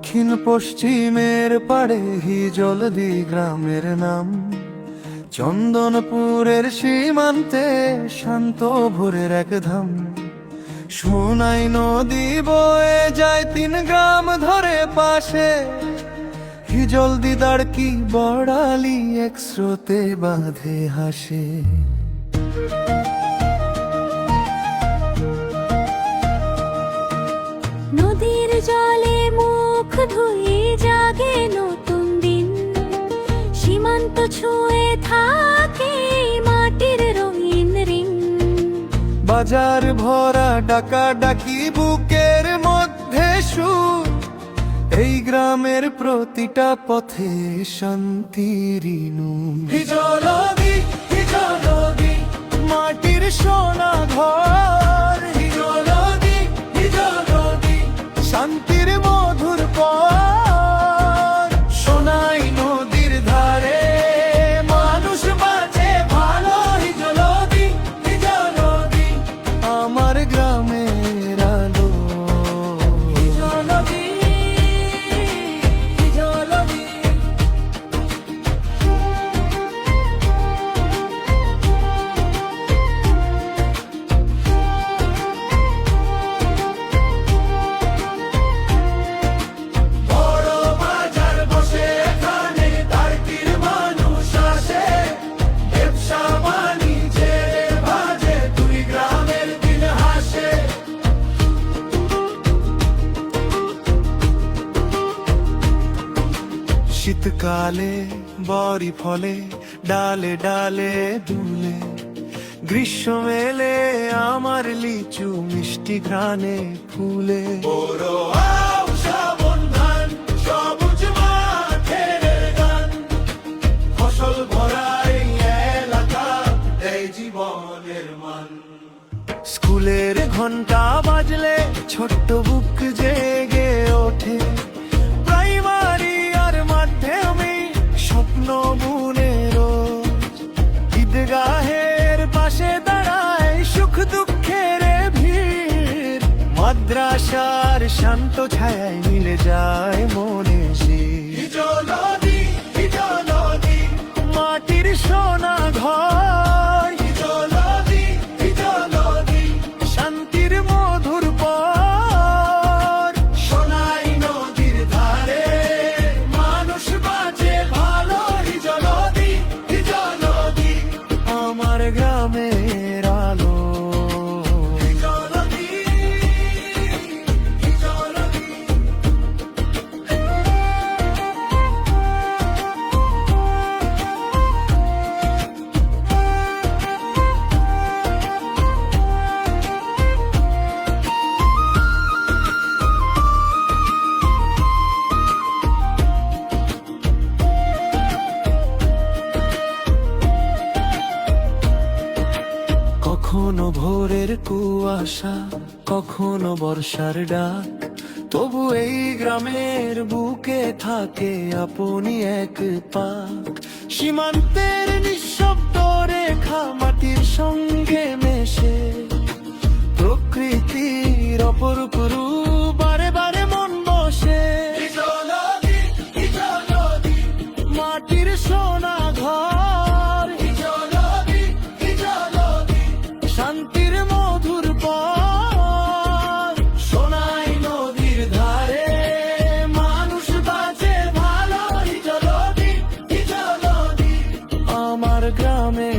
দক্ষিণ পশ্চিমের পাড়ে হিজলদি গ্রামের নাম। চন্দনপুরের সীমান্তে শান্ত ভোরের এক ধাম। সোনাই নদী বয়ে যায় 3 গ্রাম ধরে পাশে। হিজলদি দাঁড়কি বড়ালি এক স্রোতে বাঁধে হাসে। নদীর জলে মুখ ধুয়ে জাগে নতুন দিন। সীমান্ত ছুঁয়ে থাকে মাটির রঙিন রিং। বাজার ভরা ডাকাডাকি বুকের মধ্যে সুর। এই গ্রামের প্রতিটা পথে শান্তির নূর। হিজলদি হিজলদি মাটির সোনা ঘর। হিজলদি হিজলদি শান্তির মধুর পর। সোনাই নদীর ধারে মানুষ বাঁচে ভালো। হিজলদি হিজলদি আমার গ্রামের আলো। হিজলদি হিজলদি বড় বাজার বসে এখানে দাঁড়কির মানুষ আসে। ব্যবসা বাণিজ্যের বাজে 2 গ্রামের দিন হাসে। শীতকালে বরি ফলে ডালে ডালে দুলে। গ্রীষ্ম এলে আমার লিচু মিষ্টি ঘ্রাণে ফুলে। শ্রাবণ ধান সবুজ মাঠের গান। ফসল ভরা এই এলাকা এই জীবনের মান। স্কুলের ঘন্টা বাজলে ছোট্ট বুক জেগে ওঠে। প্রাইমারি আর মাধ্যমিক স্বপ্ন বুনে রোজ। ঈদগাহের পাশে দাঁড়ায় সুখ দুঃখের ভিড়। মাদ্রাসার শান্ত ছায়ায় মিলে যায় মনে শির। হিজলদি হিজলদি মাটির সোনা ঘর। হিজলদি হিজলদি শান্তির মধুর পর। সোনাই নদীর ধারে মানুষ বাঁচে ভালো। হিজলদি হিজলদি আমার গ্রামের আলো। হিজলদি হিজলদি কখনো ভোরের কুয়াশা কখনো বর্ষার ডাক। তবু এই গ্রামের বুকে থাকে আপনি এক পাক। সীমান্তের নিঃশব্দ রেখা মাটির সঙ্গে মেশে। প্রকৃতির অপরূপ রূপ বারে বারে মন বসে। হিজলদি হিজলদি মাটির সোনা ঘর। হিজলদি হিজলদি শান্তির মধুর পর। সোনাই নদীর ধারে মানুষ বাঁচে ভালো। হিজলদি হিজলদি আমার গ্রামে